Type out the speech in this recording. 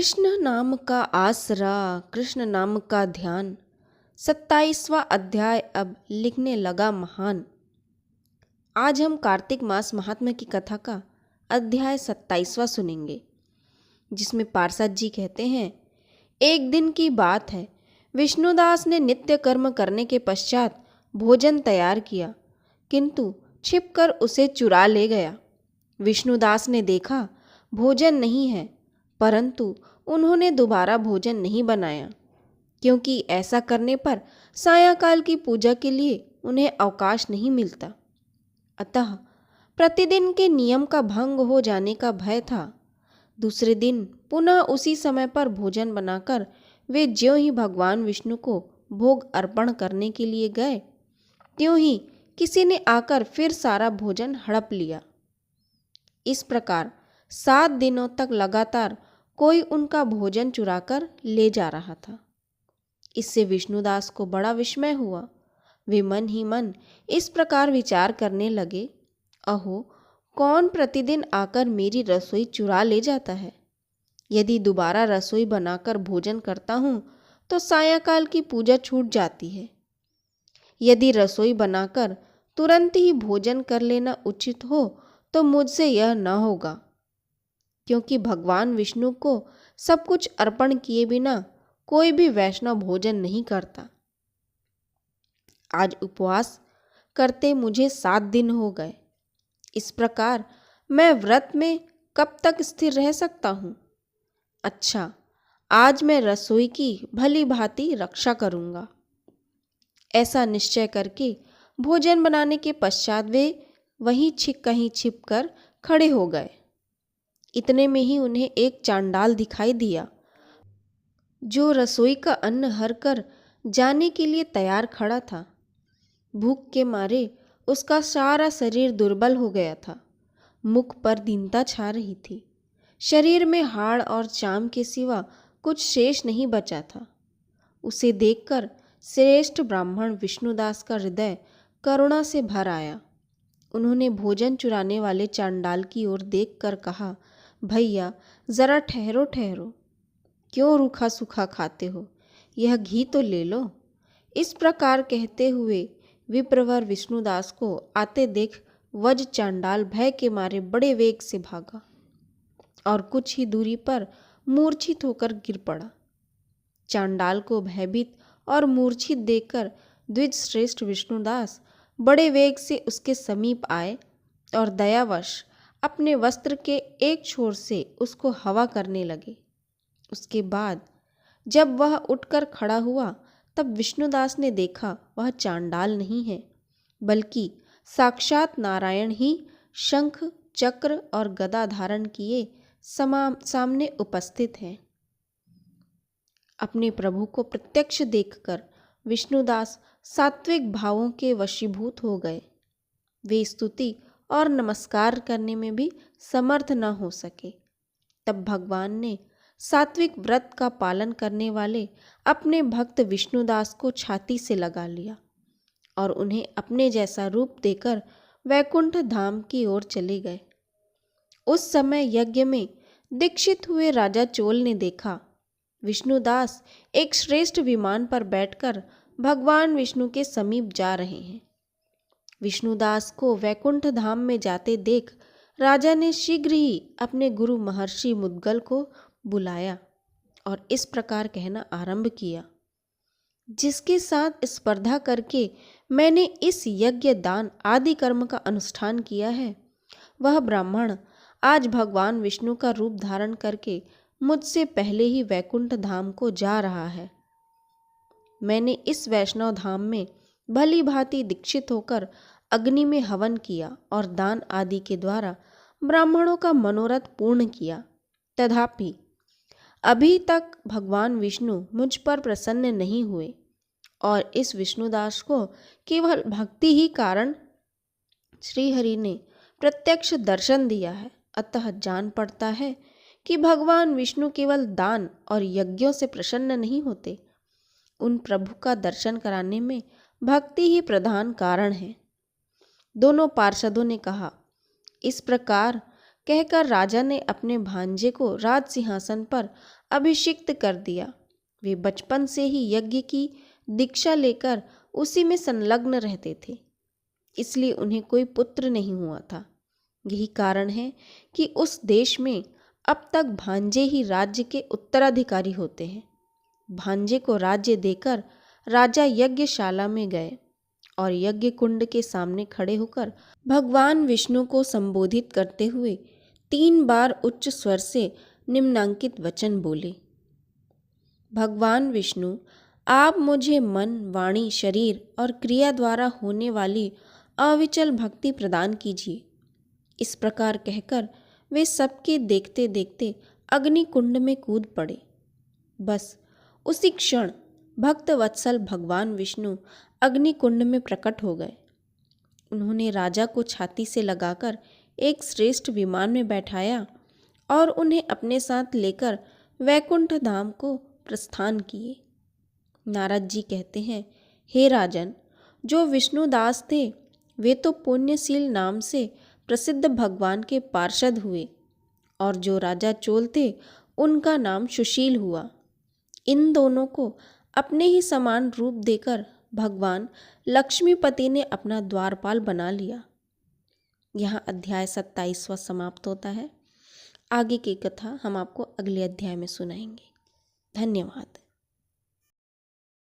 कृष्ण नाम का आसरा, कृष्ण नाम का ध्यान। 27वां अध्याय अब लिखने लगा महान। आज हम कार्तिक मास महात्म्य की कथा का अध्याय 27वां सुनेंगे, जिसमें पार्षद जी कहते हैं, एक दिन की बात है, विष्णुदास ने नित्य कर्म करने के पश्चात भोजन तैयार किया, किंतु छिपकर उसे चुरा ले गया। विष्णुदास ने देखा भोजन नहीं है, परंतु उन्होंने दोबारा भोजन नहीं बनाया, क्योंकि ऐसा करने पर सायंकाल की पूजा के लिए उन्हें अवकाश नहीं मिलता। अतः प्रतिदिन के नियम का भंग हो जाने का भय था। दूसरे दिन पुनः उसी समय पर भोजन बनाकर वे ज्यों ही भगवान विष्णु को भोग अर्पण करने के लिए गए, त्यों ही किसी ने आकर फिर सारा भोजन हड़प लिया। इस प्रकार 7 दिनों तक लगातार कोई उनका भोजन चुराकर ले जा रहा था। इससे विष्णुदास को बड़ा विस्मय हुआ। वे मन ही मन इस प्रकार विचार करने लगे, अहो, कौन प्रतिदिन आकर मेरी रसोई चुरा ले जाता है? यदि दोबारा रसोई बनाकर भोजन करता हूँ तो सायंकाल की पूजा छूट जाती है। यदि रसोई बनाकर तुरंत ही भोजन कर लेना उचित हो तो मुझसे यह न होगा, क्योंकि भगवान विष्णु को सब कुछ अर्पण किए बिना कोई भी वैष्णव भोजन नहीं करता। आज उपवास करते मुझे 7 दिन हो गए। इस प्रकार मैं व्रत में कब तक स्थिर रह सकता हूँ? अच्छा, आज मैं रसोई की भली भांति रक्षा करूँगा। ऐसा निश्चय करके भोजन बनाने के पश्चात वे वहीं कहीं छिप कर खड़े हो गए। इतने में ही उन्हें एक चांडाल दिखाई दिया, जो रसोई का अन्न हर कर जाने के लिए तैयार खड़ा था। भूख के मारे उसका सारा शरीर दुर्बल हो गया था। मुख पर दीनता छा रही थी। शरीर में हाड़ और चाम के सिवा कुछ शेष नहीं बचा था। उसे देखकर श्रेष्ठ ब्राह्मण विष्णुदास का हृदय करुणा से भर आया। उन्होंने भोजन चुराने वाले चांडाल की ओर देखकर कहा, भैया, जरा ठहरो ठहरो, क्यों रूखा सूखा खाते हो? यह घी तो ले लो। इस प्रकार कहते हुए विप्रवर विष्णुदास को आते देख वज चांडाल भय के मारे बड़े वेग से भागा और कुछ ही दूरी पर मूर्छित होकर गिर पड़ा। चांडाल को भयभीत और मूर्छित देखकर द्विज श्रेष्ठ विष्णुदास बड़े वेग से उसके समीप आए और दयावश अपने वस्त्र के एक छोर से उसको हवा करने लगे। उसके बाद जब वह उठकर खड़ा हुआ, तब विष्णुदास ने देखा वह चांडाल नहीं है, बल्कि साक्षात नारायण ही शंख, चक्र और गदा धारण किए सामने उपस्थित हैं। अपने प्रभु को प्रत्यक्ष देखकर विष्णुदास सात्विक भावों के वशीभूत हो गए। वे स्तुति और नमस्कार करने में भी समर्थ न हो सके। तब भगवान ने सात्विक व्रत का पालन करने वाले अपने भक्त विष्णुदास को छाती से लगा लिया और उन्हें अपने जैसा रूप देकर वैकुंठ धाम की ओर चले गए। उस समय यज्ञ में दीक्षित हुए राजा चोल ने देखा, विष्णुदास एक श्रेष्ठ विमान पर बैठकर भगवान विष्णु के समीप जा रहे हैं। विष्णुदास को वैकुंठ धाम में जाते देख राजा ने शीघ्र ही अपने गुरु महर्षि मुद्गल को बुलाया और इस प्रकार कहना आरंभ किया, जिसके साथ स्पर्धा करके मैंने इस यज्ञ, दान आदि कर्म का अनुष्ठान किया है, वह ब्राह्मण आज भगवान विष्णु का रूप धारण करके मुझसे पहले ही वैकुंठ धाम को जा रहा है। मैंने इस वैष्णव धाम में भली भांति दीक्षित होकर अग्नि में हवन किया और दान आदि के द्वारा ब्राह्मणों का मनोरथ पूर्ण किया। तथापि अभी तक भगवान विष्णु मुझ पर प्रसन्न नहीं हुए और इस विष्णुदास को केवल भक्ति ही कारण श्रीहरि ने प्रत्यक्ष दर्शन दिया है। अतः जान पड़ता है कि भगवान विष्णु केवल दान और यज्ञों से प्रसन्न नहीं होते। उन प्रभु का दर्शन कराने में भक्ति ही प्रधान कारण है। दोनों पार्षदों ने कहा। इस प्रकार कहकर राजा ने अपने भांजे को राज सिंहासन पर अभिषिक्त कर दिया। वे बचपन से ही यज्ञ की दीक्षा लेकर उसी में संलग्न रहते थे, इसलिए उन्हें कोई पुत्र नहीं हुआ था। यही कारण है कि उस देश में अब तक भांजे ही राज्य के उत्तराधिकारी होते हैं। भांजे को राज्य देकर राजा यज्ञशाला में गए और यज्ञ कुंड के सामने खड़े होकर भगवान विष्णु को संबोधित करते हुए 3 बार उच्च स्वर से निम्नांकित वचन बोले। भगवान विष्णु, आप मुझे मन, वाणी, शरीर और क्रिया द्वारा होने वाली अविचल भक्ति प्रदान कीजिए। इस प्रकार कहकर वे सबके देखते देखते अग्नि कुंड में कूद पड़े। बस उसी क्षण भक्त वत्सल भगवान विष्णु अग्नि कुंड में प्रकट हो गए। उन्होंने राजा को छाती से लगाकर एक श्रेष्ठ विमान में बैठाया और उन्हें अपने साथ लेकर वैकुंठ धाम को प्रस्थान किए। नारद जी कहते हैं, हे राजन, जो विष्णुदास थे वे तो पुण्यशील नाम से प्रसिद्ध भगवान के पार्षद हुए और जो राजा चोल थे उनका नाम सुशील हुआ। इन दोनों को अपने ही समान रूप देकर भगवान लक्ष्मीपति ने अपना द्वारपाल बना लिया। यहाँ अध्याय 27वां समाप्त होता है। आगे की कथा हम आपको अगले अध्याय में सुनाएंगे। धन्यवाद।